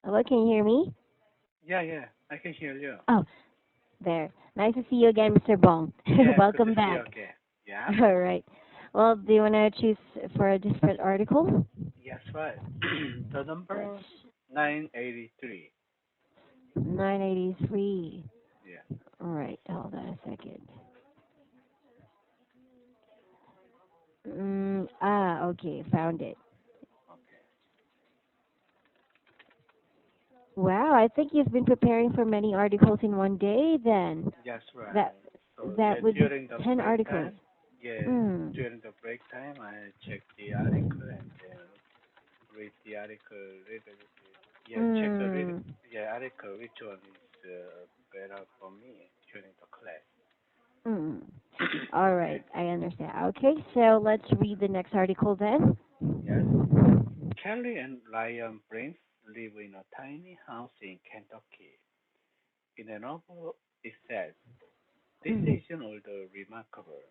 Hello, can you hear me? Yeah, yeah, I can hear you. Oh, there. Nice to see you again, Mr. Bong. Yeah, good to Welcome see you back. again. Yeah, All right. Well, do you want to choose for a different article? yes, right. The Let's number 983. 983. Yeah, All right. Hold on a second. Okay. Found it. okay. Wow, I think you've been preparing for many articles in one day then. Yes, That right. So, that yeah, would be during the 10 break articles. time, yeah, Mm. during the break time, I check the article and then read the article a little bit. Yeah, check the read, Mm. yeah, article, which one is better for me during the class. Mm. All Okay, right, I understand. Okay, so let's read the next article then. yes. Kelly and Ryan Prince live in a tiny house in Kentucky. In a novel, it says, this Mm. isn't all the remarkable.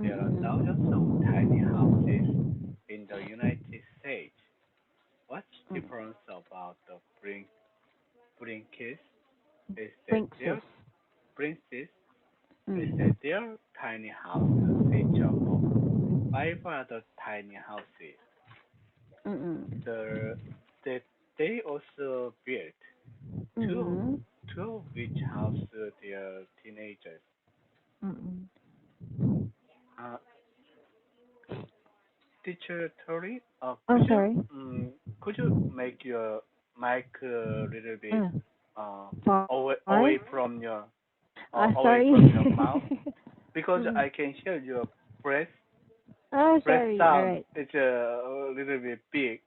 There are thousands of tiny houses Mm. in the United States. What's Mm. different about the Brinkies is that Princess. their princes is that Mm. their tiny houses feature five other tiny houses. Mm. The that they also built two Mm. two of which house their teenagers. Mm. Uh, Teacher Tori, I'm sorry. could you make your mic a little bit Uh, uh Far? away Sorry. from your mouth because Mm. I can hear your breath Oh, breath sorry. All sound. right. It's a little bit big.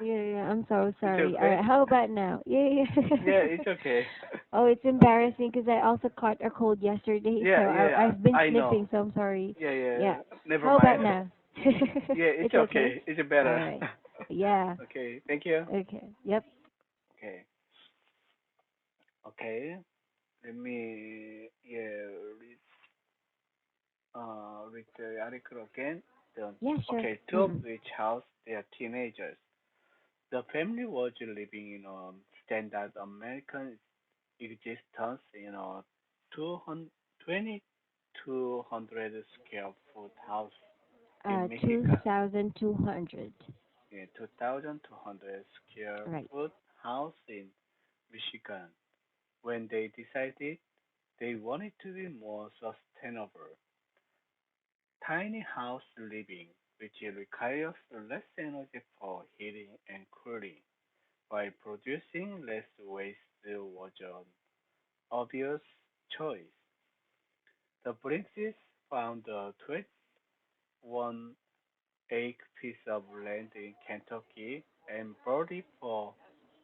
Yeah, I'm so It's sorry. All okay. right, how about now? Yeah, Yeah, yeah. it's okay. Oh, it's Okay. embarrassing because I also caught a cold yesterday, so Yeah, yeah, I've been I know. sniffing, so I'm sorry. Yeah, yeah. Yeah. Never How about mind. now? Yeah, it's It's okay? okay. It's All better. right. Yeah. Okay, thank you. Okay. Yep. Okay, okay. Let me read the article again. Yeah, sure. Okay, two of Mm. which house they are teenagers. The family was living in a standard American existence in a 200, 2,200 square foot house in Michigan. 2,200. A 2,200 square Right. foot house in Michigan. When they decided they wanted to be more sustainable, tiny house living, which requires less energy for heating and cooling, while producing less waste, was an obvious choice. The Brinks found a 21 acre piece of land in Kentucky and bought it for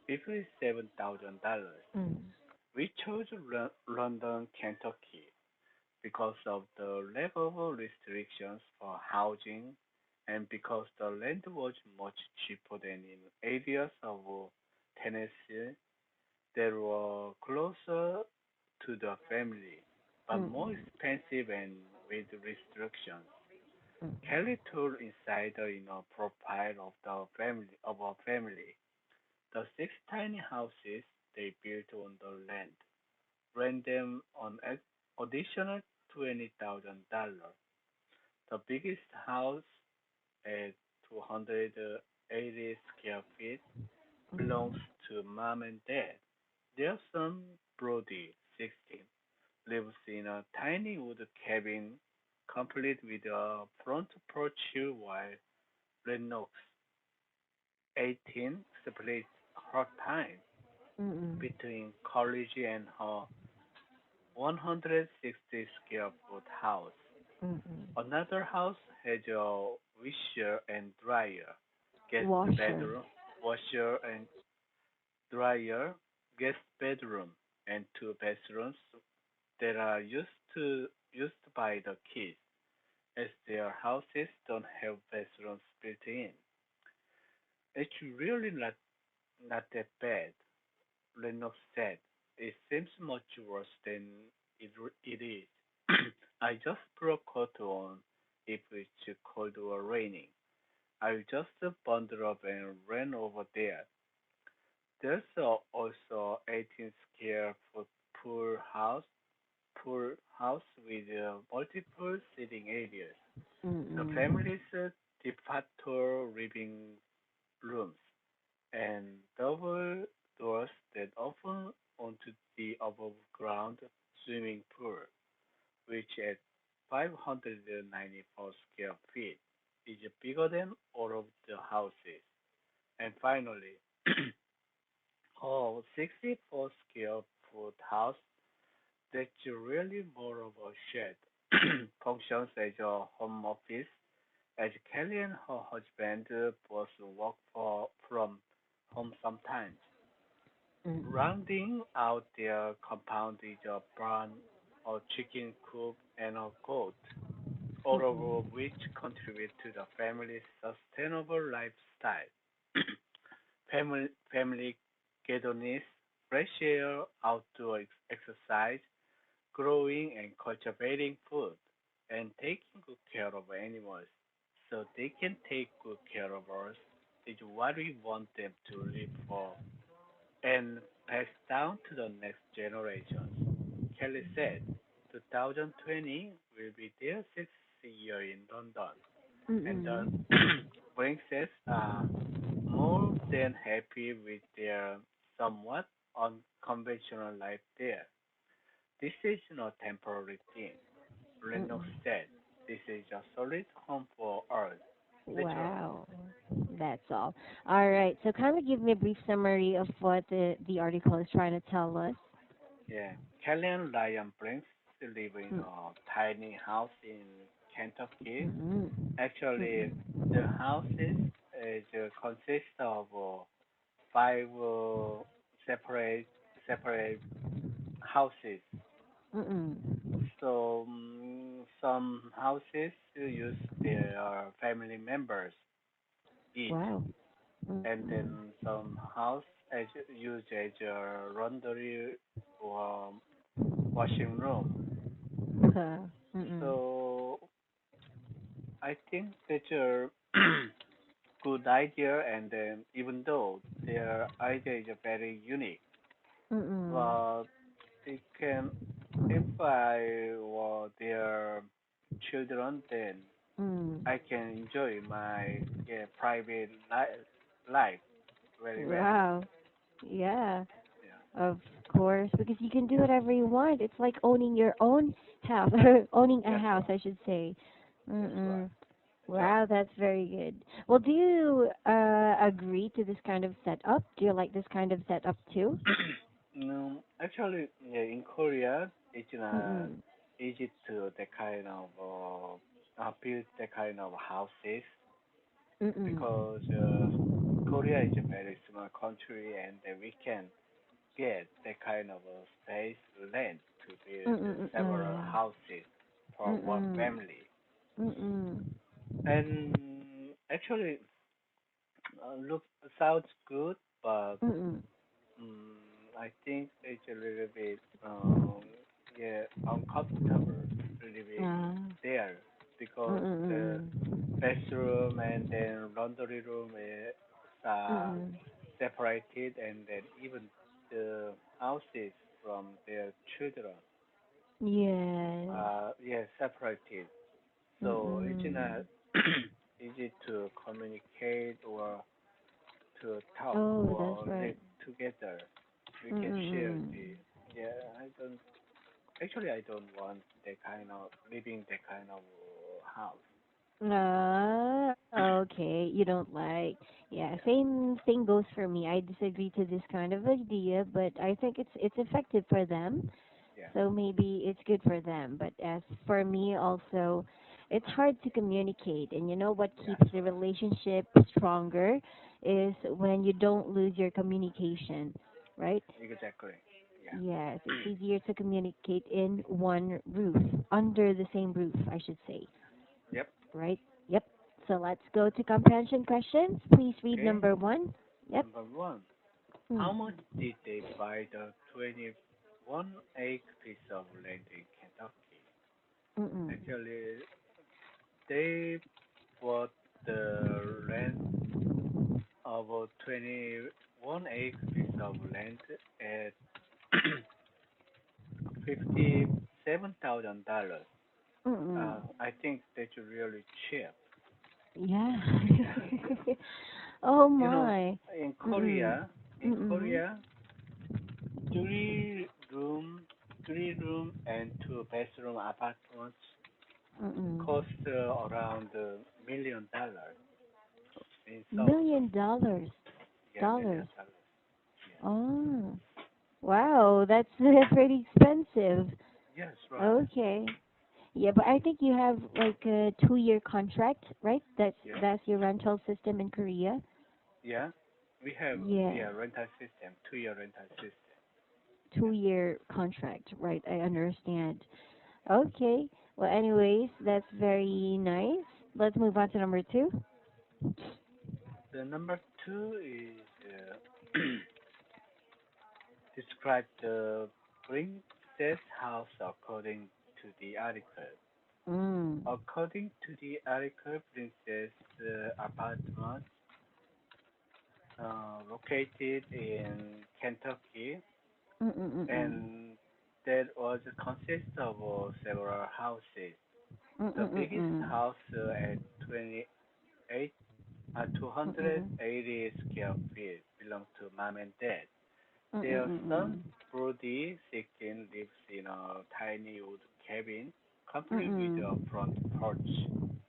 $57,000. Mm. We chose London, Kentucky because of the lack of restrictions for housing and because the land was much cheaper than in areas of Tennessee that were closer to the family, but Mm. more expensive and with restrictions. Mm. Kelly told Insider in a profile of our family, the six tiny houses they built on the land ran them an additional $20,000. The biggest house at 280 square feet belongs Mm. to mom and dad. Their son, Brody, 16, lives in a tiny wood cabin complete with a front porch while Lennox, 18, splits her time Mm. between college and her 160 square foot house. Mm. Mm. Another house has a washer and dryer, guest Washer. bedroom, washer and dryer, guest bedroom, and two bathrooms that are used by the kids, as their houses don't have bathrooms built in. It's really not that bad, Lennox said. It seems much worse than it is. I just put a coat on if it's cold or raining. I just bundled up and ran over there. There's also 18 square foot pool house with multiple sitting areas. The Mm-mm. family's de facto living rooms and double doors that open onto the above ground swimming pool, which at 594 square feet is bigger than all of the houses. And finally, a 64 square foot house that's really more of a shed functions as a home office as Kelly and her husband both work from home sometimes. Mm-mm. Rounding out their compound is a barn, a chicken coop, and a goat, all Mm-mm. of which contribute to the family's sustainable lifestyle. Family gatherings, fresh air, outdoor exercise, growing and cultivating food, and taking good care of animals so they can take good care of us is what we want them to live for and pass down to the next generations. Kelly said 2020 will be their sixth year in London, and the Mm-mm. Brinks are more than happy with their somewhat unconventional life there. This is not a temporary thing. Lennox Mm-mm. said, this is a solid home for us, literally. Wow. That's all. All right. So kind of give me a brief summary of what the article is trying to tell us. Yeah, Kelly and Ryan Brinks live in Mm. a tiny house in Kentucky. Mm-mm. Actually, Mm-mm. the houses consist of five separate separate houses. Mm-mm. So some houses use their family members each, Wow. and Mm-mm. then some house as used as a laundry or washing room. Mm-mm. So I think that's a good idea, and then even though their idea is very unique, Mm-mm. but it can, if I were their children, then Mm. I can enjoy my private life very well. Wow. Yeah. Yeah, Of course, because you can do whatever you want. It's like owning your own house, or owning a that's house, right. I should say. That's right. Mm-mm. That's right. Wow, that's very good. Well, do you agree to this kind of setup? Do you like this kind of setup too? No, actually, yeah, in Korea, it's not Mm-mm. easy to the kind of build the kind of houses Mm-mm. because Korea is a very small country and we can get the kind of space land to build Mm-mm. several Mm-mm. houses for one Mm-mm. family. Mm-mm. And actually, look sounds good, but Mm-mm. I think it's a little bit yeah uncomfortable living Ah. there because the Mm-mm. bathroom and then laundry room is Mm-mm. separated, and then even the houses from their children Yes. yeah separated. So it's not Mm-mm. easy to communicate or to talk Oh, that's or right. live together. We can share Mm-mm. the yeah. I don't actually I don't want that kind of living that kind of house. Okay. You don't like. Yeah, Yeah, same thing goes for me. I disagree to this kind of idea, but I think it's effective for them. yeah, So maybe it's good for them. But as for me also, it's hard to communicate. And you know what yeah. keeps That's the right. relationship stronger is when you don't lose your communication, right? Exactly. Yeah. Yes, it's easier to communicate in one roof, under the same roof, I should say. Yep. Right? Yep. So let's go to comprehension questions. Please read Okay. number one. Yep. Number one. How Mm. much did they buy the 21-acre piece of land in Kentucky? Mm-mm. Actually, they bought the land of for 21 acre piece of land at $57,000. Mm-mm. I think that's really cheap. Yeah. Yeah. Oh You know, my. in Mm-mm. Korea, in Mm-mm. Korea, three room, three room and two bedroom apartments Mm-mm. cost around $1 million in Seoul. $1 million. Yeah, million Dollars. dollars. Yeah. Oh. Wow, that's pretty expensive. Yes, right. Okay. Yeah, but I think you have like a 2-year contract, right? Yeah. That's your rental system in Korea. Yeah. We have Yeah, yeah rental system, 2 year rental system. Yeah. 2-year contract, right? I understand. Okay. Well, anyways, that's very nice. Let's move on to number two. The number two is describe the princess house according to the article. Mm. According to the article, princess apartment located in Kentucky, Mm mm mm mm. and that was consist of several houses. Mm The mm mm biggest mm. house at 28, Mm mm. 280 square feet belonged to mom and dad. Mm mm Their mm son, mm. Brody, 16, lives in a tiny wood cabin, Mm complete with a mm. front porch,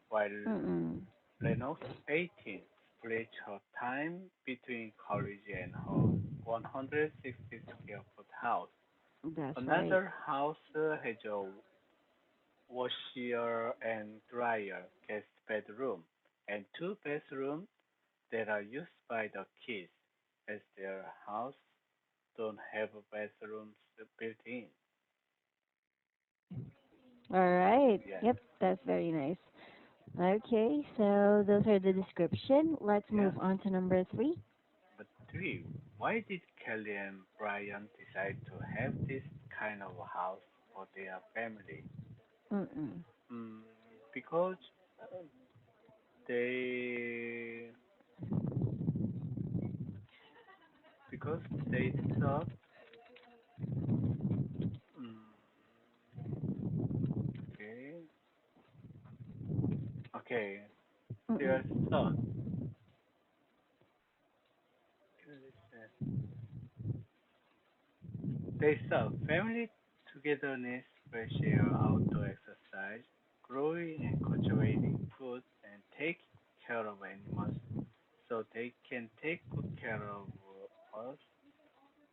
while Mm mm. Reynolds, 18, splits her time between college and her 160 square foot house. That's right. Another house has a washer and dryer, guest bedroom, and two bedrooms that are used by the kids, as their house don't have bathrooms built in. All right. Yeah, Yep, that's very nice. Okay, so those are the description. Let's yeah. move on to number three. But three, why did Kelly and Brian decide to have this kind of house for their family? Mm-mm. Mm, because uh, they because they thought mm, okay okay their Mm-mm. thought they saw family togetherness, fresh air, outdoor exercise, growing and cultivating food, and taking care of animals so they can take good care of us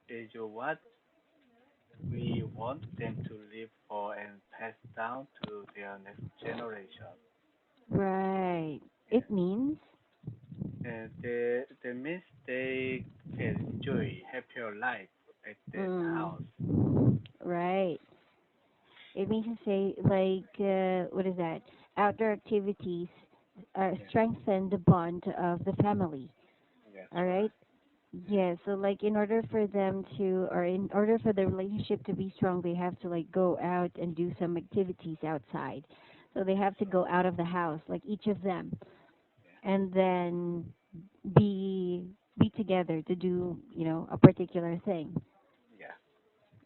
is what we want them to live for and pass down to their next generation. Right. Yeah. It means. And that means they can enjoy happier life at that Mm. house. Right. It means to say like what is that? Outdoor activities Yeah. strengthen the bond of the family. That's All right. right. Yeah, so like in order for them to, or in order for the relationship to be strong, they have to like go out and do some activities outside. So they have That's to right. go out of the house, like each of them, Yeah. and then be together to do, a particular thing. Yeah.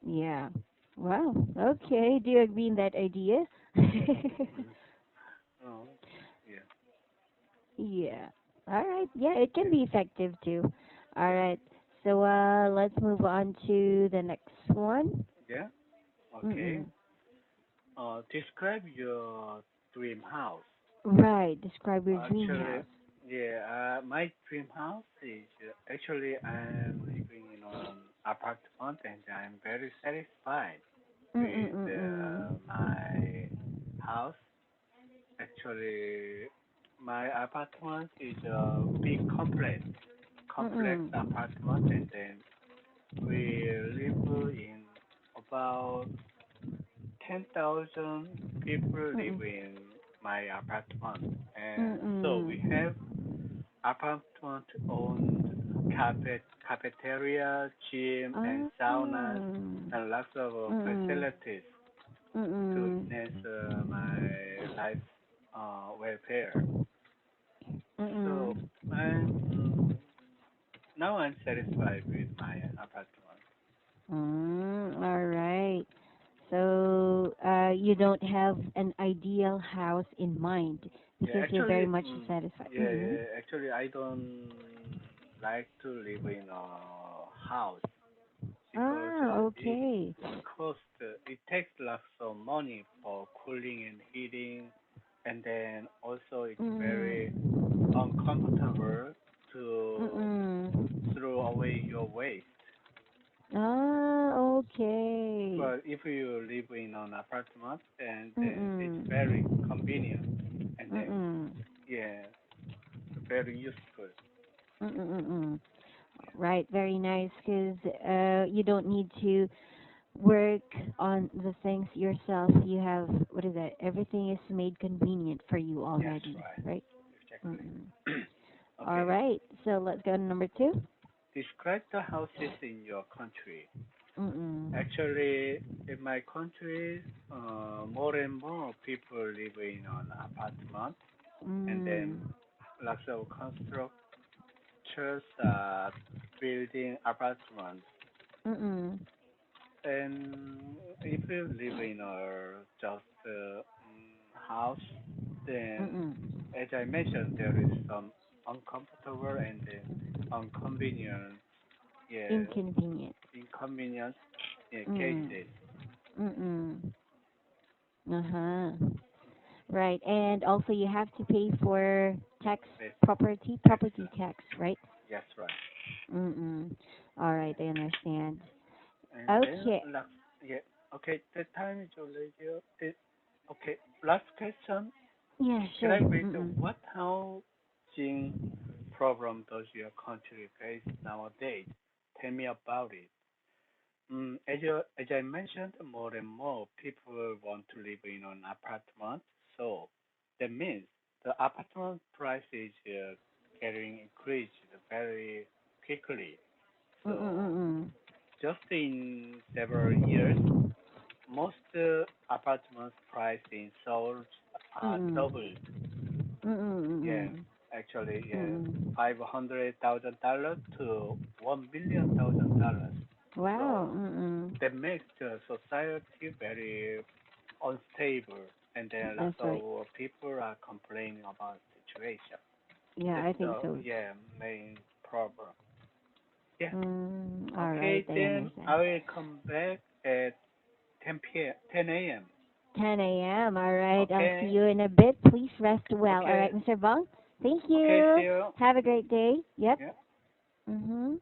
Yeah. Wow. Okay. Do you agree in that idea? Mhm. Oh. Yeah. Yeah. All right. Yeah, it can Yeah. be effective too. All Yeah. right. So let's move on to the next one. Yeah. Okay. Mm-mm. Describe your dream house. Right. Describe your dream Actually, house. yeah. My dream house is actually I'm living in an apartment and I'm very satisfied with Mm-mm-mm-mm. my house. Actually, my apartment is a big complex Mm-mm. apartment, and then we live in about 10,000 people live Mm-mm. in my apartment, and so we Mm-mm. have apartment owned cafeteria, gym, and Ah. saunas, and lots of Mm-mm. facilities to Mm-mm. enhance my life welfare. So, Mm-mm. and Now I'm satisfied with my apartment. All right. So you don't have an ideal house in mind Yeah, because you're very actually, much satisfied. Mm-mm. actually, I don't like to live in a house because Ah, it okay. it takes lots of money for cooling and heating, and then also it's very Mm. uncomfortable to Mm-mm. throw away your waste. Ah, okay. But if you live in an apartment, and then it's very Mm-mm. convenient, and then Mm-mm. yeah, very useful. Mm-mm. Right, very nice because you don't need to work on the things yourself. You have, what is it? Everything is made convenient for you Yes, already, right, right? Mm-mm. exactly. All Okay, right, so let's go to number two. describe the houses in your country. Mm-mm. Actually, in my country, more and more people live in an apartment, and then Mm. lots of constructors are building apartments. Mm-mm. And if you live in a just house, then Mm-mm. as I mentioned, there is some uncomfortable and then inconvenient, yeah, Inconvenient. inconvenience Mm. cases. Mm-mm. Uh-huh. Right, and also you have to pay for tax, Yes, yes, property tax, right? yes, right. Mm-mm. All right, I Yeah. understand. And then Okay. last, yeah, okay, the time is already up. Okay, last question. Yeah, Can sure. I read Mm-mm. what housing problem does your country face nowadays? Tell me about it. As I mentioned, more and more people want to live in an apartment. So that means the apartment price is getting increased very quickly. So Mm-mm. just in several years, most apartments price in Seoul are doubled. Mm-mm. Yeah, Mm-mm. actually, yeah, Mm-mm. $500,000 to $1 million. Wow. So Mm-mm. that makes the society very unstable, and then lots That's right. of people are complaining about the situation. Yeah, That's I think the so. main problem. Yeah. All right, Okay, I then understand. I will come back at 10 a.m. 10 a.m. All right, I'll see Okay. you in a bit. Please rest well. All Okay. right, Mr. Bong. Thank Okay. See you. you. Have a great day. Yep. Yeah. Mm-hmm.